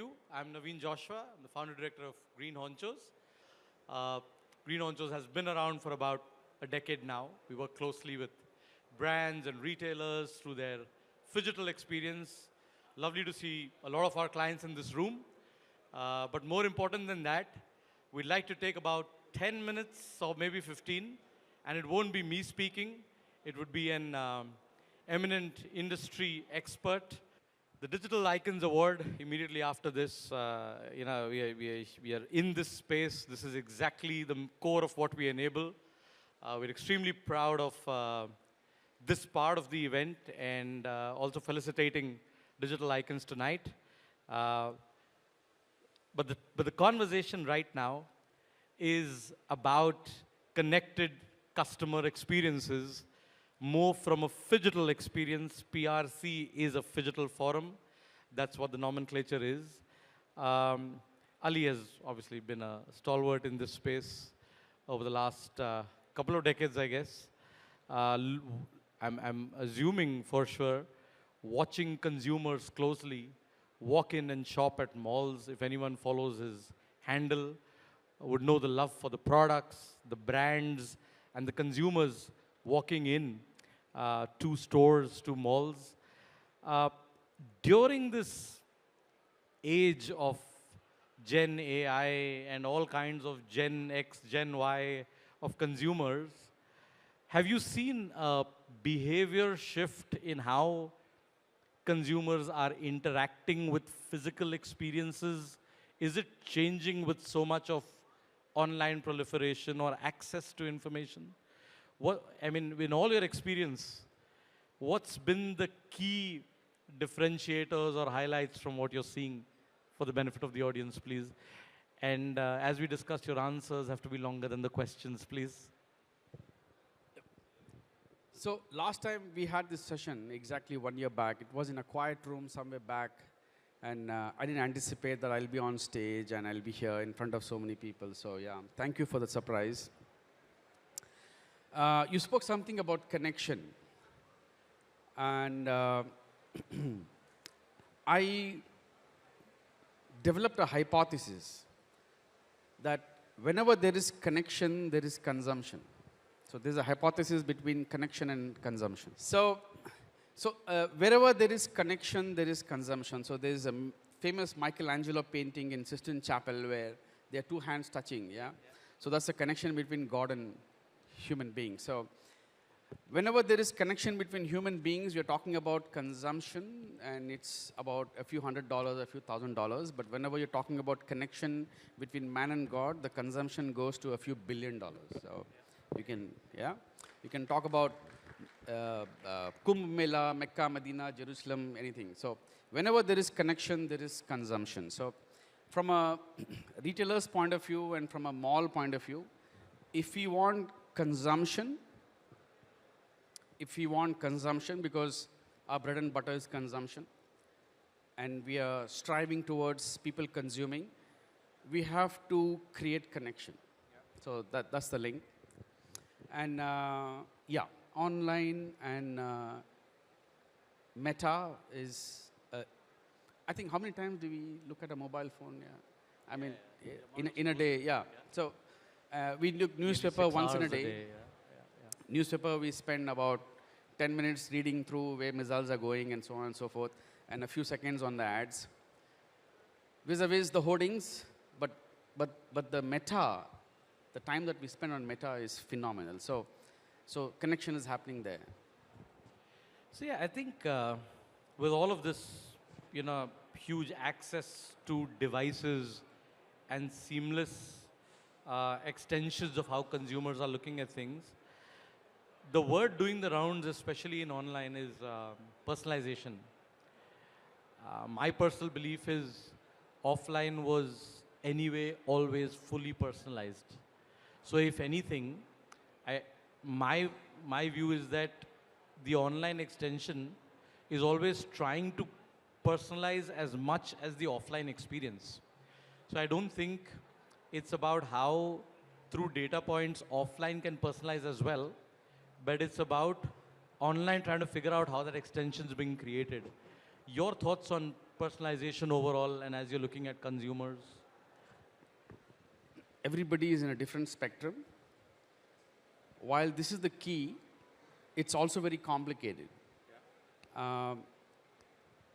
you. I'm Navin Joshua. I'm the founder director of GreenHonchos. Uh, GreenHonchos has been around for about a decade now. We work closely with brands and retailers through their phygital experience. Lovely to see a lot of our clients in this room. But more important than that, we'd like to take about 10 minutes or maybe 15, and it won't be me speaking. It would be an eminent industry expert. The Digital Icons Award, immediately after this, we are in this space. This is exactly the core of what we enable. We're extremely proud of this part of the event and also felicitating Digital Icons tonight. But the conversation right now is about connected customer experiences, more from a phygital experience. PRC is a phygital forum. That's what the nomenclature is. Ali has obviously been a stalwart in this space over the last couple of decades, I guess. I'm assuming for sure, watching consumers closely walk in and shop at malls. If anyone follows his handle, would know the love for the products, the brands, and the consumers walking in to stores, to malls. During this age of Gen AI and all kinds of Gen X, Gen Y of consumers, have you seen a behavior shift in how consumers are interacting with physical experiences? Is it changing with so much of online proliferation or access to information? In all your experience, what's been the key differentiators or highlights from what you're seeing for the benefit of the audience, please? And as we discussed, your answers have to be longer than the questions, please. So last time we had this session exactly 1 year back. It was in a quiet room somewhere back. And I didn't anticipate that I'll be on stage and I'll be here in front of so many people. So yeah, thank you for the surprise. You spoke something about connection. And I developed a hypothesis that whenever there is connection, there is consumption. So there's a hypothesis between connection and consumption. So wherever there is connection, there is consumption. So there's a famous Michelangelo painting in Sistine Chapel where there are two hands touching, yeah? So that's the connection between God and human beings. So whenever there is connection between human beings, we're talking about consumption, and it's about a few $100s, a few $1,000s. But whenever you're talking about connection between man and God, the consumption goes to a few $1 billion. So you can talk about Kumbh Mela, Mecca, Medina, Jerusalem, anything. So whenever there is connection, there is consumption. So from a retailer's point of view and from a mall point of view, if we want consumption, because our bread and butter is consumption, and we are striving towards people consuming, we have to create connection. Yeah. So that's the link. And yeah, online and Meta is, I think, how many times do we look at a mobile phone? Yeah. I mean, in a day, yeah. So we look newspaper once in a day. Newspaper, we spend about 10 minutes reading through where missiles are going and so on and so forth, and a few seconds on the ads. Vis-a-vis the hoardings, but the Meta, the time that we spend on Meta is phenomenal. So connection is happening there. So yeah, I think with all of this, huge access to devices and seamless extensions of how consumers are looking at things, the word doing the rounds, especially in online, is personalization. My personal belief is offline was anyway always fully personalized. So if anything, my view is that the online extension is always trying to personalize as much as the offline experience. So I don't think it's about how through data points offline can personalize as well, but it's about online trying to figure out how that extension is being created. Your thoughts on personalization overall, and as you're looking at consumers? Everybody is in a different spectrum. While this is the key, it's also very complicated. Um,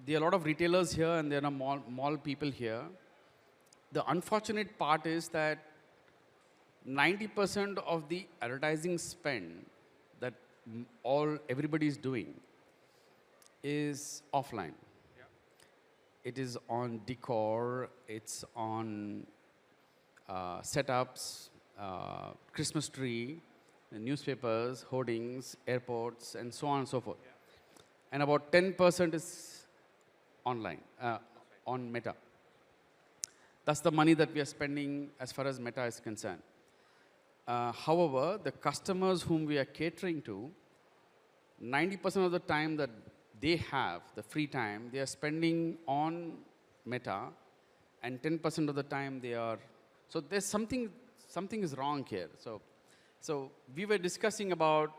there are a lot of retailers here and there are mall people here. The unfortunate part is that 90% of the advertising spend that everybody is doing is offline. It is on decor, it's on setups, Christmas tree, newspapers, hoardings, airports, and so on and so forth. And about 10% is online, on Meta. That's the money that we are spending as far as Meta is concerned. However, the customers whom we are catering to, 90% of the time that they have, the free time, they are spending on Meta, and 10% of the time they are. So there's something is wrong here. So we were discussing about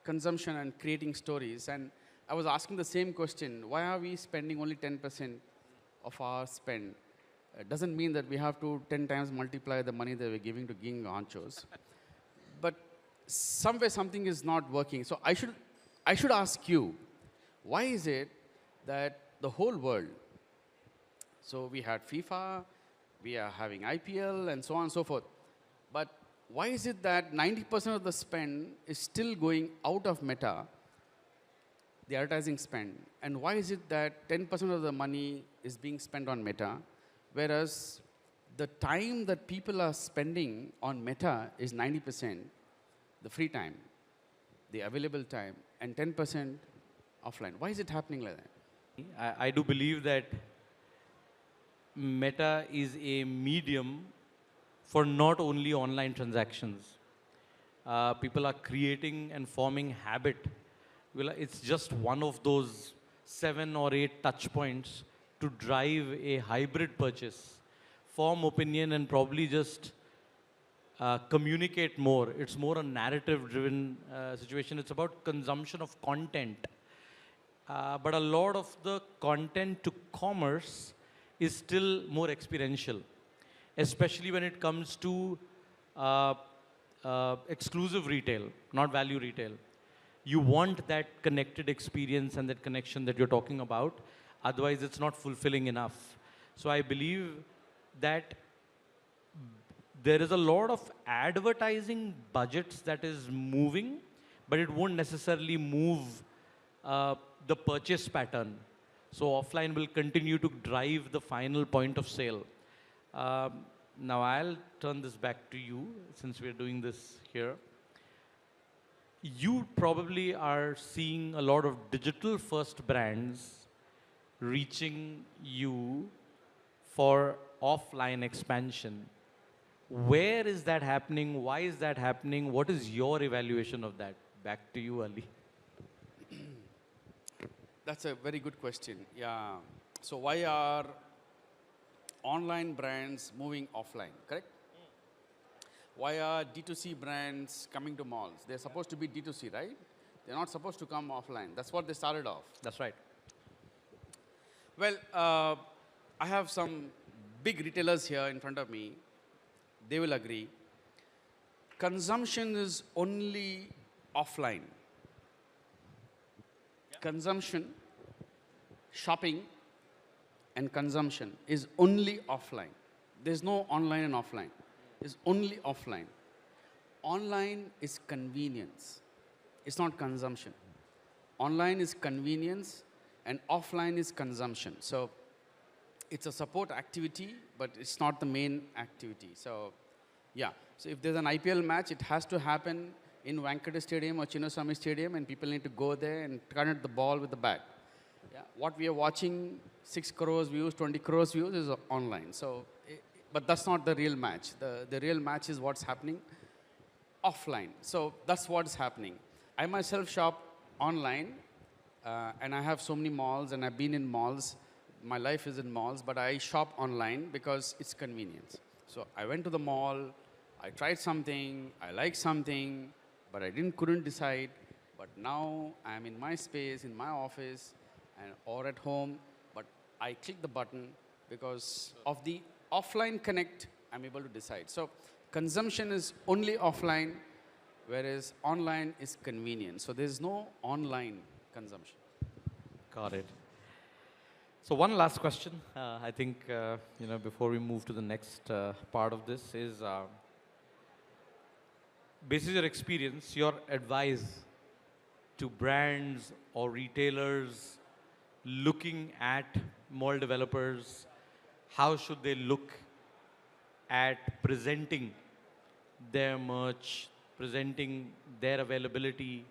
consumption and creating stories, and I was asking the same question: why are we spending only 10% of our spend? It doesn't mean that we have to 10 times multiply the money that we're giving to GreenHonchos. But somewhere something is not working. So I should ask you, why is it that the whole world, so we had FIFA, we are having IPL, and so on and so forth, but why is it that 90% of the spend is still going out of Meta, the advertising spend, and why is it that 10% of the money is being spent on Meta, whereas the time that people are spending on Meta is 90%, the free time, the available time, and 10% offline? Why is it happening like that? I do believe that Meta is a medium for not only online transactions. People are creating and forming habit. Well, it's just one of those 7 or 8 touch points to drive a hybrid purchase, form opinion, and probably just communicate more. It's more a narrative-driven situation. It's about consumption of content. But a lot of the content to commerce is still more experiential, especially when it comes to exclusive retail, not value retail. You want that connected experience and that connection that you're talking about. Otherwise, it's not fulfilling enough. So I believe that there is a lot of advertising budgets that is moving, but it won't necessarily move the purchase pattern. So offline will continue to drive the final point of sale. Now I'll turn this back to you since we're doing this here. You probably are seeing a lot of digital first brands reaching you for offline expansion. Where is that happening? Why is that happening? What is your evaluation of that? Back to you, Ali. That's a very good question. Yeah. So why are online brands moving offline, correct? Why are D2C brands coming to malls? They're supposed to be D2C, right? They're not supposed to come offline. That's what they started off. That's right. Well, I have some big retailers here in front of me. They will agree. Consumption is only offline. Consumption, shopping, and consumption is only offline. There's no online and offline. It's only offline. Online is convenience. It's not consumption. Online is convenience, and offline is consumption. So it's a support activity, but it's not the main activity. So yeah. So if there's an IPL match, it has to happen in Wankhede Stadium or Chinnaswamy Stadium, and people need to go there and connect the ball with the bat. Yeah. What we are watching, 6 crores views, 20 crores views, is online. So, but that's not the real match. The real match is what's happening offline. So that's what's happening. I myself shop online, and I have so many malls, and I've been in malls. My life is in malls, but I shop online because it's convenience. So I went to the mall, I tried something, I liked something, but I couldn't decide. But now I'm in my space, in my office, or at home, but I click the button because of the offline connect, I'm able to decide. So consumption is only offline, whereas online is convenient. So there's no online consumption. Got it. So one last question, I think, before we move to the next part of this is, based on your experience, your advice to brands or retailers looking at mall developers, how should they look at presenting their merch, presenting their availability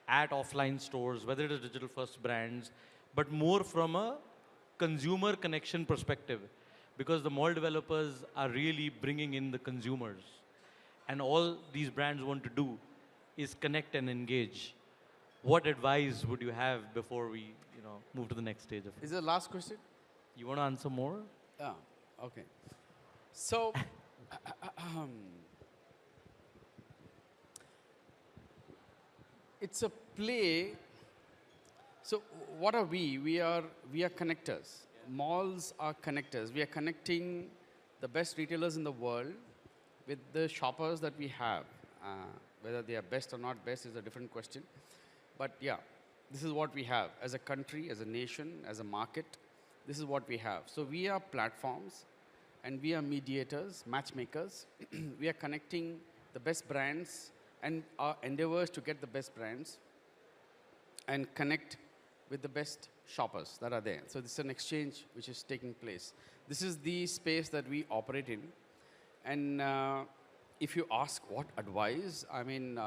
at offline stores, whether it is digital first brands, but more from a consumer connection perspective, because the mall developers are really bringing in the consumers, and all these brands want to do is connect and engage. What advice would you have before we, move to the next stage of it? Is it the last question? You want to answer more? Yeah, okay. So, it's a play. So what are we? We are connectors. Malls are connectors. We are connecting the best retailers in the world with the shoppers that we have. Whether they are best or not best is a different question. But yeah, this is what we have as a country, as a nation, as a market. This is what we have. So we are platforms and we are mediators, matchmakers. We are connecting the best brands and our endeavors to get the best brands and connect with the best shoppers that are there. So this is an exchange which is taking place. This is the space that we operate in. And if you ask what advice, I mean,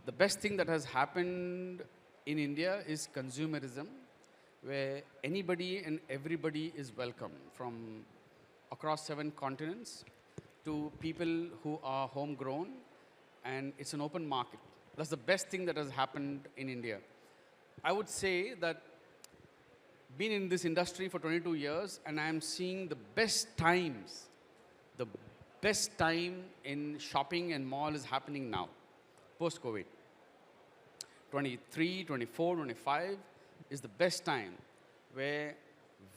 the best thing that has happened in India is consumerism, where anybody and everybody is welcome, from across 7 continents to people who are homegrown, and it's an open market. That's the best thing that has happened in India. I would say that been in this industry for 22 years, and I am seeing the best times. The best time in shopping and mall is happening now, post-COVID. 23, 24, 25 is the best time where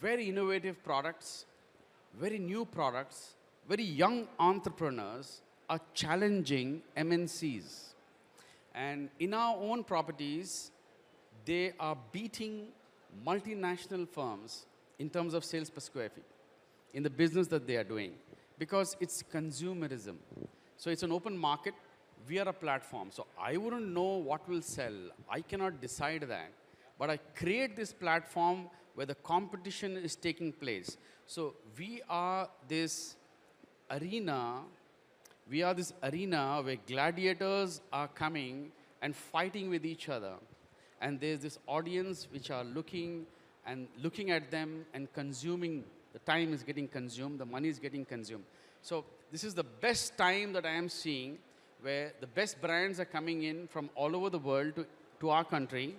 very innovative products, very new products, very young entrepreneurs are challenging MNCs. And in our own properties, they are beating multinational firms in terms of sales per square feet in the business that they are doing, because it's consumerism. So it's an open market. We are a platform. So I wouldn't know what will sell. I cannot decide that. But I create this platform where the competition is taking place. So we are this arena. We are this arena where gladiators are coming and fighting with each other. And there's this audience which are looking at them and consuming. The time is getting consumed. The money is getting consumed. So this is the best time that I am seeing, where the best brands are coming in from all over the world to our country,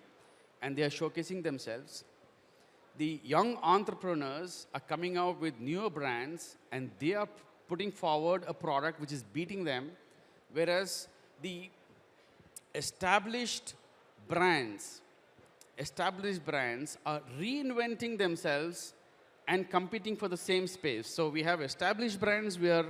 and they are showcasing themselves. The young entrepreneurs are coming out with newer brands, and they are putting forward a product which is beating them, whereas the established brands are reinventing themselves and competing for the same space. So we have established brands, we are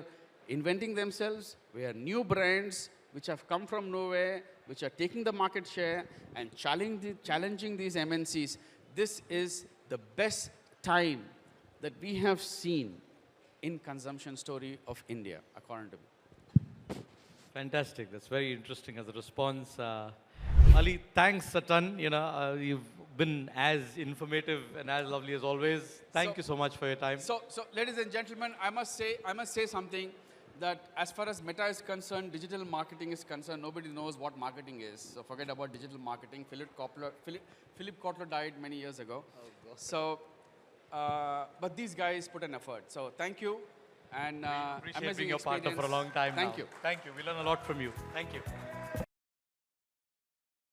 inventing themselves. We have new brands which have come from nowhere, which are taking the market share and challenging these MNCs. This is the best time that we have seen in consumption story of India, according to me. Fantastic. That's very interesting as a response. Ali, thanks a ton. You've been as informative and as lovely as always. Thank you so much for your time. So, ladies and gentlemen, I must say something, that as far as Meta is concerned, digital marketing is concerned, nobody knows what marketing is. So forget about digital marketing. Philip Kotler died many years ago. Oh, God. So, but these guys put an effort. So thank you. And we appreciate being your partner for a long time Thank you. Thank you. We learn a lot from you. Thank you.